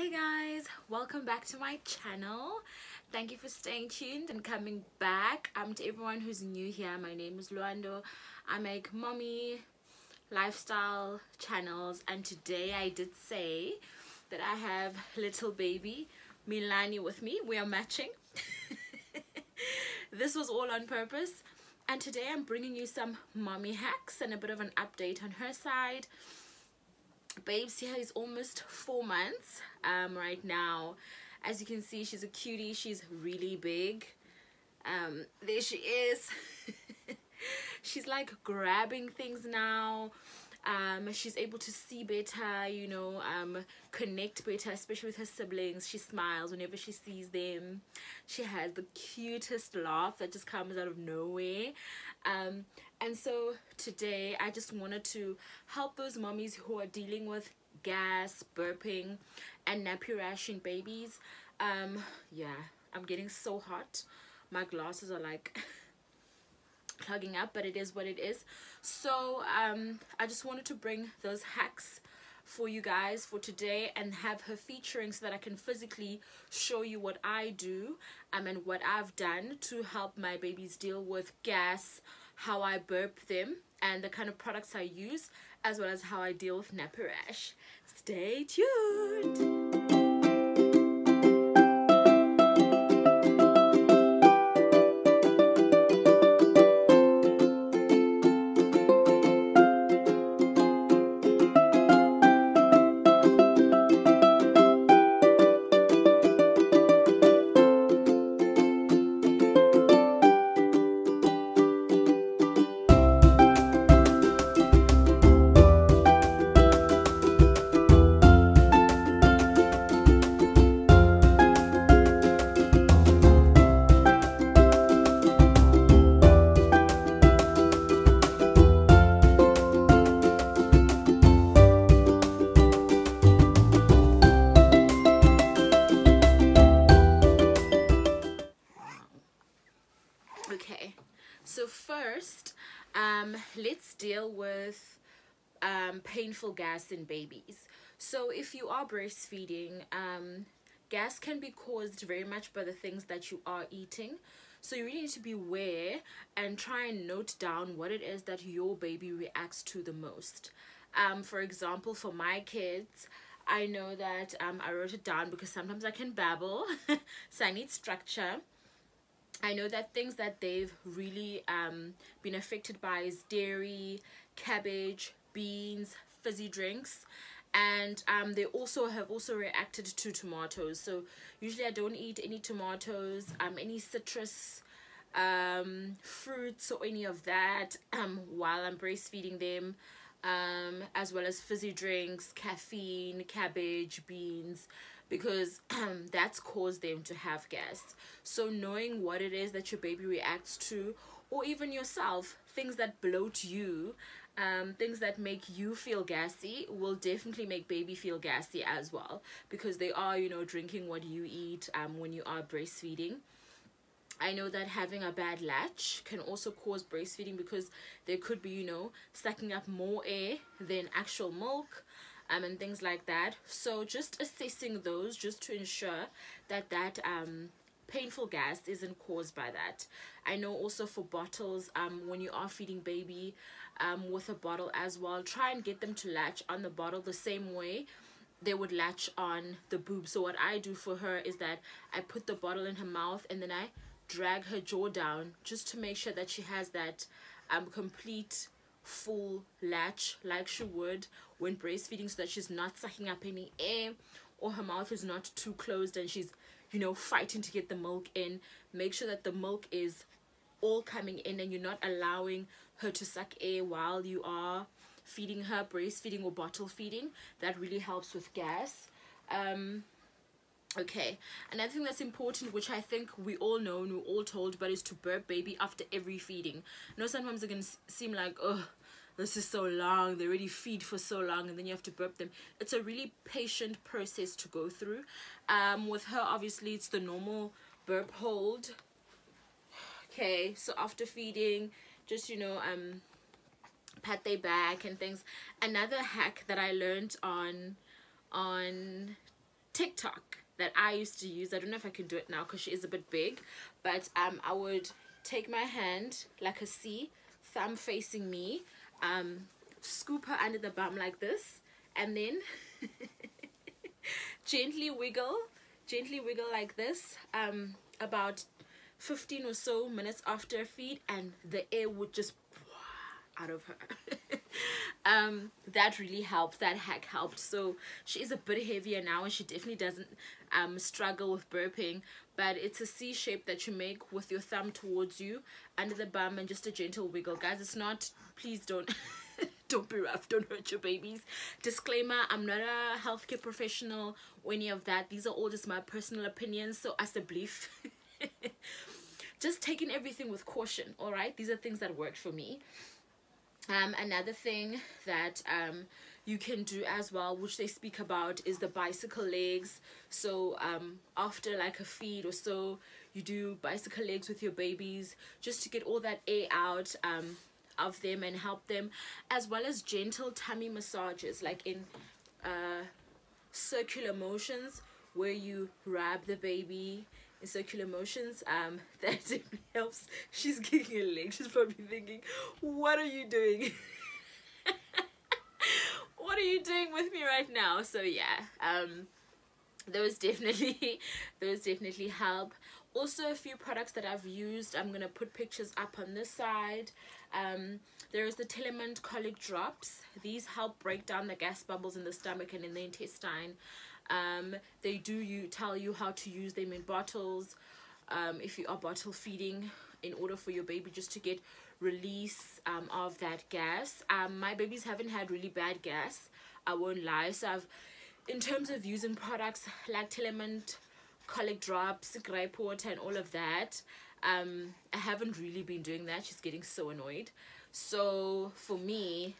Hey guys, welcome back to my channel. Thank you for staying tuned and coming back. To everyone who's new here, my name is Luando. I make mommy lifestyle channels, and today I did say that I have little baby Milani with me. We are matching. This was all on purpose, and today I'm bringing you some mommy hacks and a bit of an update on her side. Babes here is almost 4 months right now. As you can see, she's a cutie. She's really big. There she is. She's like grabbing things now. She's able to see better, you know, connect better, especially with her siblings. She smiles whenever she sees them. She has the cutest laugh that just comes out of nowhere. And so today I just wanted to help those mommies who are dealing with gas, burping, and nappy rash in babies. Yeah, I'm getting so hot. My glasses are like clogging up, but it is what it is. So I just wanted to bring those hacks for you guys for today and have her featuring so that I can physically show you what I do and what I've done to help my babies deal with gas, how I burp them, and the kind of products I use, as well as how I deal with nappy rash. Stay tuned. Okay, so first let's deal with painful gas in babies. So if you are breastfeeding, gas can be caused very much by the things that you are eating. So you really need to be aware and try and note down what it is that your baby reacts to the most. For example, for my kids, I know that I wrote it down because sometimes I can babble, so I need structure. I know that things that they've really been affected by is dairy, cabbage, beans, fizzy drinks, and they have also reacted to tomatoes. So usually I don't eat any tomatoes, any citrus fruits or any of that while I'm breastfeeding them, as well as fizzy drinks, caffeine, cabbage, beans, because that's caused them to have gas. So knowing what it is that your baby reacts to, or even yourself, things that bloat you, things that make you feel gassy, will definitely make baby feel gassy as well, because they are, you know, drinking what you eat when you are breastfeeding. I know that having a bad latch can also cause breastfeeding, because they could be, you know, sucking up more air than actual milk, and things like that. So just assessing those, just to ensure that painful gas isn't caused by that. I know also for bottles, when you are feeding baby with a bottle as well, try and get them to latch on the bottle the same way they would latch on the boob. So what I do for her is that I put the bottle in her mouth and then I drag her jaw down, just to make sure that she has that complete full latch like she would when breastfeeding, so that she's not sucking up any air, or her mouth is not too closed and she's, you know, fighting to get the milk in. Make sure that the milk is all coming in and you're not allowing her to suck air while you are feeding her, breastfeeding or bottle feeding. That really helps with gas. Okay, another thing that's important, which I think we all know and we're all told, but is to burp baby after every feeding. I know sometimes it can seem like, oh, this is so long, they already feed for so long and then you have to burp them. It's a really patient process to go through. With her, obviously, it's the normal burp hold. Okay, so after feeding, just, you know, pat their back and things. Another hack that I learned on TikTok that I used to use. I don't know if I can do it now because she is a bit big, but I would take my hand like a C, thumb facing me, scoop her under the bum like this, and then gently wiggle like this, about 15 or so minutes after a feed, and the air would just out of her. That really helped. That hack helped. So she is a bit heavier now, and she definitely doesn't struggle with burping, but it's a C shape that you make with your thumb towards you under the bum, and just a gentle wiggle, guys. It's not, please don't don't be rough, don't hurt your babies. Disclaimer, I'm not a healthcare professional or any of that. These are all just my personal opinions, so as a belief. Just taking everything with caution, all right? These are things that worked for me. Another thing that you can do as well, which they speak about, is the bicycle legs. So after like a feed or so, you do bicycle legs with your babies just to get all that air out of them and help them, as well as gentle tummy massages, like in circular motions, where you rub the baby in circular motions. That definitely helps. She's kicking her leg. She's probably thinking, what are you doing? What are you doing with me right now? So yeah, those definitely help. Also, a few products that I've used, I'm gonna put pictures up on this side. There is the Telemint colic drops. These help break down the gas bubbles in the stomach and in the intestine. They do tell you how to use them in bottles, if you are bottle feeding, in order for your baby just to get release of that gas. My babies haven't had really bad gas, I won't lie. So I've, in terms of using products like Telemint colic drops, grape water, and all of that, I haven't really been doing that. She's getting so annoyed. So for me,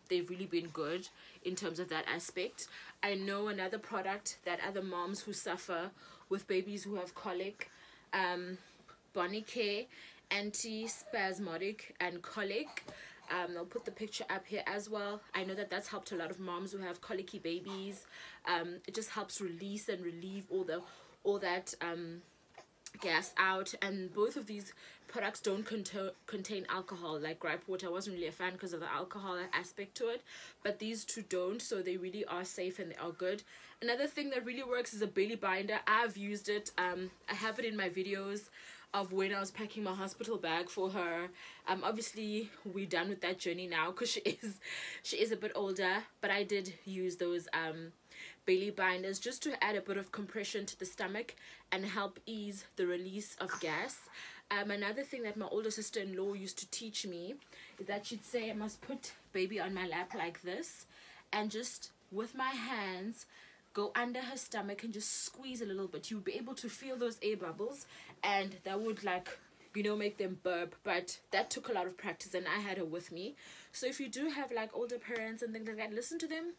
they've really been good in terms of that aspect. I know another product that other moms who suffer with babies who have colic, Bonicare anti-spasmodic and colic. I'll put the picture up here as well. I know that that's helped a lot of moms who have colicky babies. It just helps release and relieve all that gas out. And both of these products don't contain alcohol. Like grape water, I wasn't really a fan because of the alcohol aspect to it, but these two don't, so they really are safe and they are good. Another thing that really works is a belly binder. I've used it. I have it in my videos of when I was packing my hospital bag for her. Obviously we're done with that journey now because she is a bit older, but I did use those belly binders just to add a bit of compression to the stomach and help ease the release of gas. Another thing that my older sister-in-law used to teach me is that she'd say I must put baby on my lap like this, and just with my hands go under her stomach and just squeeze a little bit. You'll be able to feel those air bubbles, and that would, like, you know, make them burp. But that took a lot of practice, and I had her with me. So if you do have like older parents and things like that, listen to them.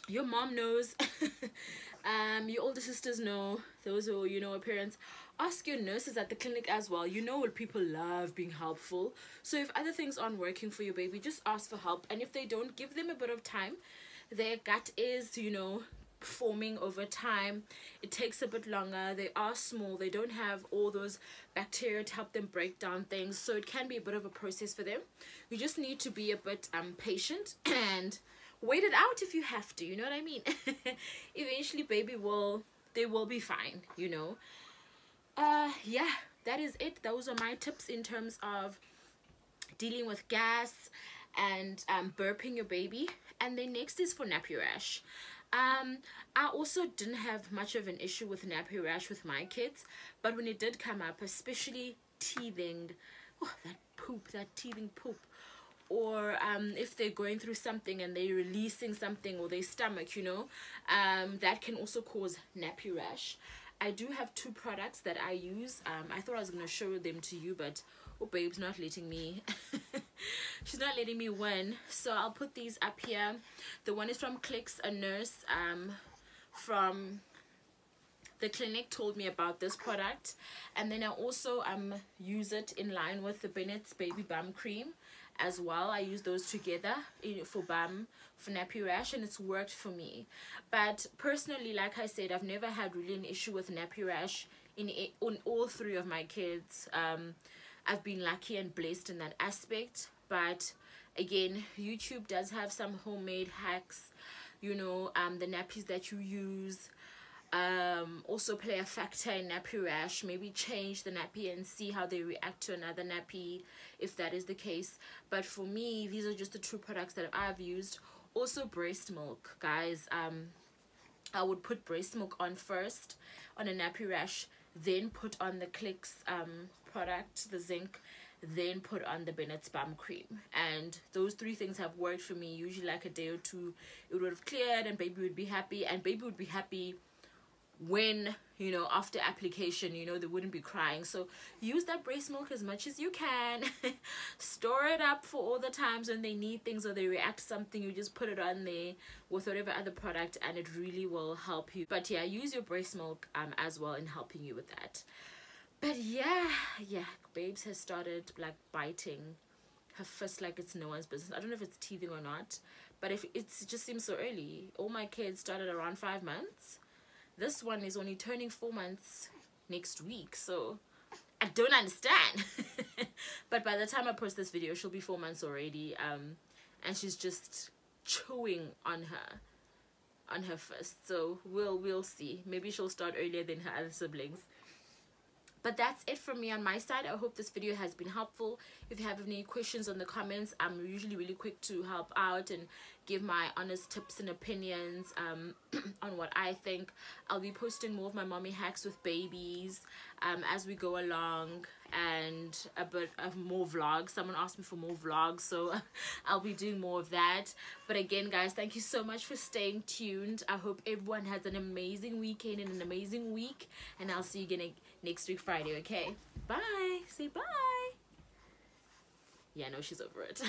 Your mom knows. Your older sisters know. Those who, you know, are parents. Ask your nurses at the clinic as well. You know what, people love being helpful. So if other things aren't working for your baby, just ask for help. And if they don't, give them a bit of time. Their gut is, you know, forming over time. It takes a bit longer. They are small. They don't have all those bacteria to help them break down things. So it can be a bit of a process for them. You just need to be a bit patient and wait it out if you have to. You know what I mean? Eventually, baby will be fine, you know. Yeah, that is it. Those are my tips in terms of dealing with gas and burping your baby. And then next is for nappy rash. I also didn't have much of an issue with nappy rash with my kids, but when it did come up, especially teething, oh, that teething poop, or if they're going through something and they're releasing something, or their stomach, you know, that can also cause nappy rash. I do have two products that I use. I thought I was going to show them to you, but oh, babe's not letting me. She's not letting me win. So I'll put these up here. The one is from Clicks. A nurse from the clinic told me about this product. And then I also use it in line with the Bennett's Baby Bum Cream. as well. I use those together for nappy rash, and it's worked for me. But personally, like I said, I've never had really an issue with nappy rash on all 3 of my kids. I've been lucky and blessed in that aspect. But again, YouTube does have some homemade hacks, you know. The nappies that you use also play a factor in nappy rash. Maybe change the nappy and see how they react to another nappy, if that is the case. But for me, these are just the 2 products that I've used. Also breast milk, guys. I would put breast milk on first on a nappy rash, then put on the Clicks product, the zinc, then put on the Bennett's Bum Cream. And those 3 things have worked for me. Usually like a day or 2 it would have cleared and baby would be happy. And baby would be happy when, you know, after application, you know, they wouldn't be crying. So use that breast milk as much as you can. Store it up for all the times when they need things or they react to something. You just put it on there with whatever other product and it really will help you. But yeah, use your breast milk as well in helping you with that. But yeah, babes has started like biting her fist like it's no one's business. I don't know if it's teething or not, but if it just seems so early. All my kids started around 5 months. This one is only turning 4 months next week, so I don't understand. But by the time I post this video, she'll be 4 months already, and she's just chewing on her fist. So we'll see. Maybe she'll start earlier than her other siblings. But that's it from me on my side. I hope this video has been helpful. If you have any questions on the comments, I'm usually really quick to help out and give my honest tips and opinions on what I think. I'll be posting more of my mommy hacks with babies as we go along, and a bit of more vlogs. Someone asked me for more vlogs, so I'll be doing more of that. But again, guys, thank you so much for staying tuned. I hope everyone has an amazing weekend and an amazing week, and I'll see you again next week Friday. Okay, bye. Say bye. Yeah, no, she's over it.